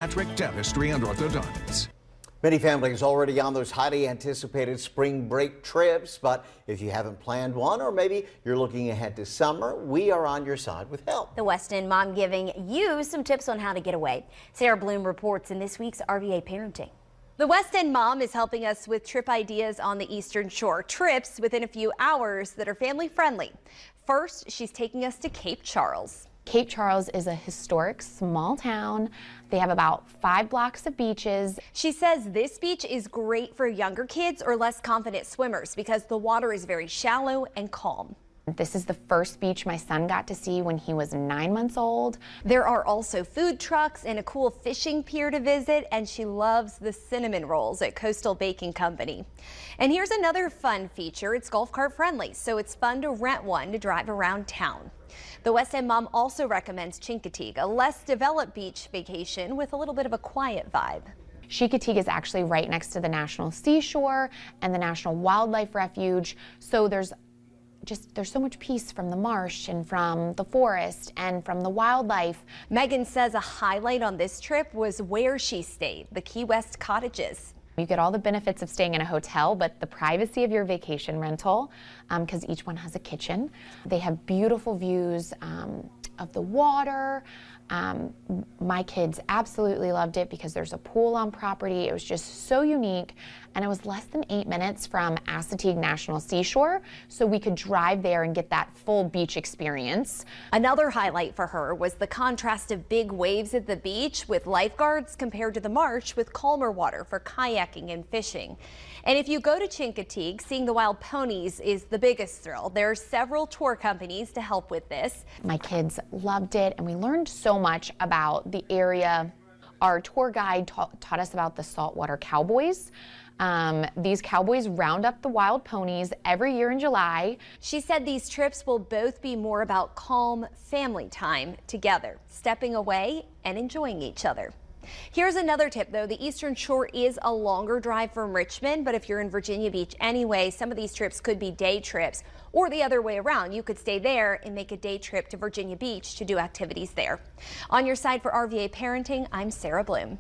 Dentistry and Orthodontics. Many families already on those highly anticipated spring break trips, but if you haven't planned one or maybe you're looking ahead to summer, we are on your side with help. The West End Mom giving you some tips on how to get away. Sarah Bloom reports in this week's RVA Parenting. The West End Mom is helping us with trip ideas on the Eastern Shore. Trips within a few hours that are family friendly. First, she's taking us to Cape Charles. Cape Charles is a historic small town. They have about 5 blocks of beaches. She says this beach is great for younger kids or less confident swimmers because the water is very shallow and calm. This is the first beach my son got to see when he was 9 months old. There are also food trucks and a cool fishing pier to visit, and she loves the cinnamon rolls at Coastal Baking Company. And here's another fun feature. It's golf cart friendly, so it's fun to rent one to drive around town. The West End Mom also recommends Chincoteague, a less developed beach vacation with a little bit of a quiet vibe. Chincoteague is actually right next to the National Seashore and the National Wildlife Refuge, so there's so much peace from the marsh and from the forest and from the wildlife. Megan says a highlight on this trip was where she stayed, the Key West cottages. You get all the benefits of staying in a hotel, but the privacy of your vacation rental, because each one has a kitchen. They have beautiful views of the water. My kids absolutely loved it because there's a pool on property. It was just so unique, and it was less than 8 minutes from Assateague National Seashore, so we could drive there and get that full beach experience. Another highlight for her was the contrast of big waves at the beach with lifeguards compared to the marsh with calmer water for kayaking and fishing. And if you go to Chincoteague, seeing the wild ponies is the biggest thrill. There are several tour companies to help with this. My kids loved it, and we learned so much about the area. Our tour guide taught us about the saltwater cowboys. These cowboys round up the wild ponies every year in July. She said these trips will both be more about calm family time together, stepping away and enjoying each other. Here's another tip, though. The Eastern Shore is a longer drive from Richmond, but if you're in Virginia Beach anyway, some of these trips could be day trips or the other way around. You could stay there and make a day trip to Virginia Beach to do activities there. On your side for RVA Parenting, I'm Sarah Bloom.